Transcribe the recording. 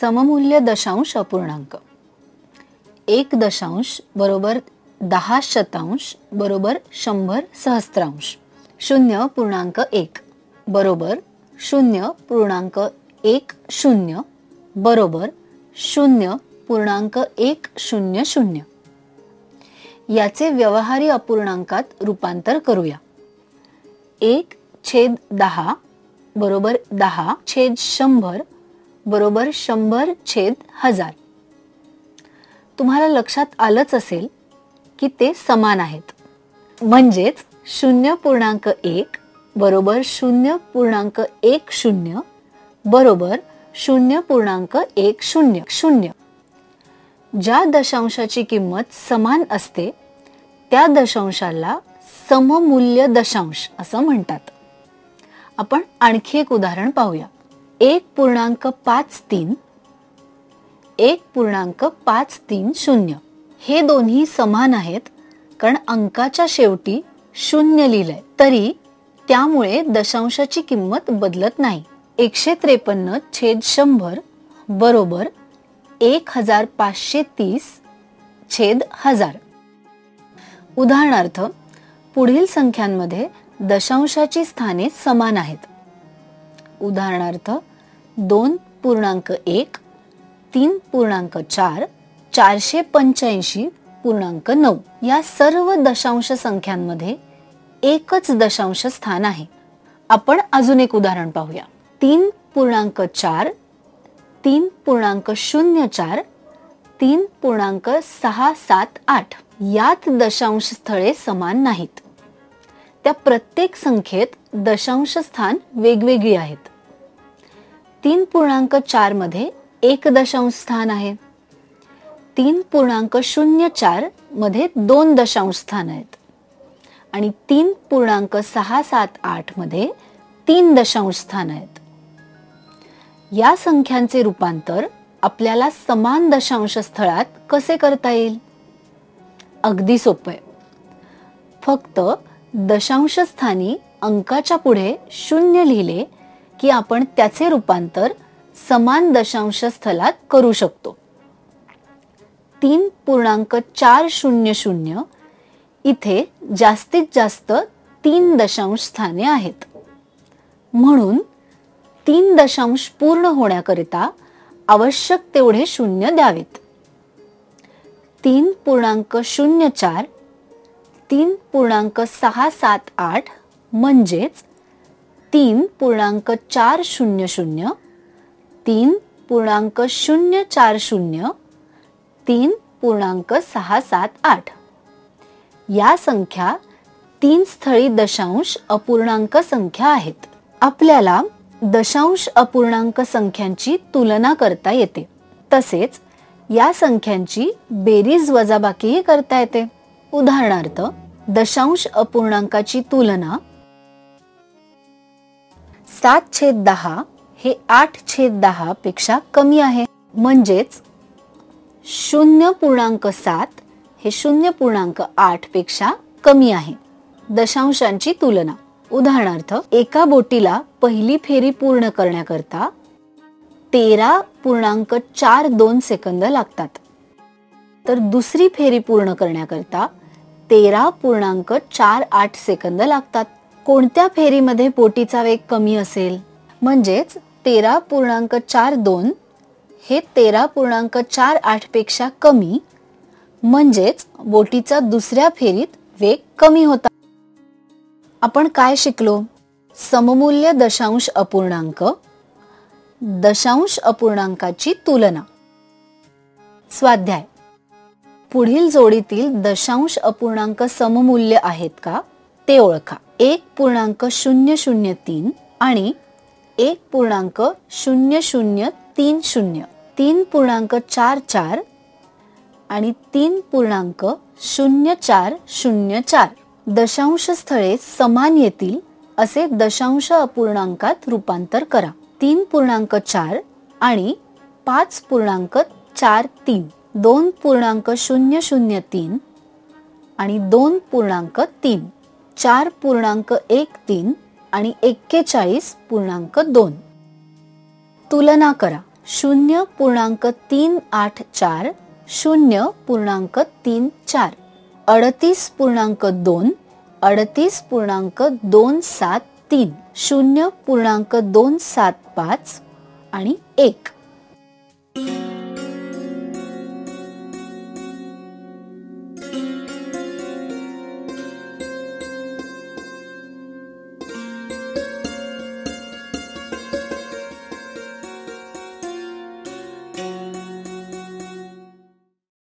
सममूल्य दशांश अपूर्णांक 1 दशांश बरोबर 10 शतांश बरोबर 100 सहस्त्रांश 0.1 बरोबर 0.10 बरोबर 0.100 याचे व्यवहारी अपूर्णांकात रूपांतर करूया. 1/10 बरोबर 10/100 बरोबर 100/1000. तुम्हाला लक्षात आलंच असेल की ते समान आहेत. म्हणजेच 0.1 बरोबर 0.10 बरोबर 0.100. ज्या दशांशाची किंमत समान असते त्या दशांशाला सममूल्य दशांश असं म्हणतात. आपण आणखी एक उदाहरण पाहूया. 1.53 1.530 हे दोन्ही समान आहेत कारण अंकाच्या शेवटी 0 लिहिलंय, तरी त्यामुळे दशांशाची किंमत बदलत नाही. 153/100 बरोबर 1530/1000. उदाहरणार्थ पुढील संख्यांमध्ये दशांशाची स्थाने समान आहेत. उदाहरणार्थ 2.1 3.4 485.9 या सर्व दशांश संख्यांमध्ये एकच दशांश स्थान आहे. आपण अजून एक उदाहरण पाहूया. 3.4 3.04 3.678 यात दशांश स्थळे समान नाहीत. त्या प्रत्येक संख्येत दशांश स्थान वेगवेगळी आहेत. 3.4 मध्ये एक दशांश स्थान आहे. 3.04 मध्ये 2 दशांश स्थान आहेत आणि 3.678 मध्ये 3 दशांश स्थान आहेत. या संख्यांचे रूपांतर आपल्याला समान दशांश स्थळात कसे करता येईल? अगदी सोपे. फक्त दशांश स्थानी अंकाच्या पुढे 0 लिहिले की आपण त्याचे रूपांतर समान दशांश स्थळात करू शकतो. 3.400 इथे जास्तीत जास्त 3 दशांश स्थाने आहेत. म्हणून 3 दशांश पूर्ण होण्याकरिता आवश्यक तेवढे 0 द्यावेत. 3.04 3.678 म्हणजेच 3.400 3.040 3.678 या संख्या 3 स्थळी दशांश अपूर्णांक संख्या आहेत. आपल्याला दशांश अपूर्णांक संख्यांची तुलना करता येते. तसेच या संख्यांची बेरीज वजाबाकीही करता येते. उदाहरणार्थ दशांश अपूर्णांकाची तुलना 7/10 हे 8/10 पेक्षा कमी आहे. म्हणजेच 0.7 हे 0.8 पेक्षा कमी आहे. दशांशांची तुलना उदाहरणार्थ एका बोटीला पहिली फेरी पूर्ण करण्याकरता 13.42 सेकंद लागतात, तर दुसरी फेरी पूर्ण करण्याकरता 13.48 सेकंद लागतात. कोणत्या फेरीमध्ये बोटीचा वेग कमी असेल? म्हणजेच 13.42 हे 13.48 पेक्षा कमी, म्हणजेच बोटीचा दुसऱ्या फेरीत वेग कमी होता. आपण काय शिकलो? सममूल्य दशांश अपूर्णांक, दशांश अपूर्णांकाची तुलना. स्वाध्याय: पुढील जोडीतील दशांश अपूर्णांक सममूल्य आहेत का ते ओळखा. 1.003 आणि 1.0030 3.44 आणि 3.0404 दशांश स्थळे समान येतील असे दशांश अपूर्णांकात रूपांतर करा. 3.4 आणि 5.43 2.003 आणि 2.3 4.13 आणि 41.2 तुलना करा. 0.384 0.34 38.2 38.273 0.275 आणि 1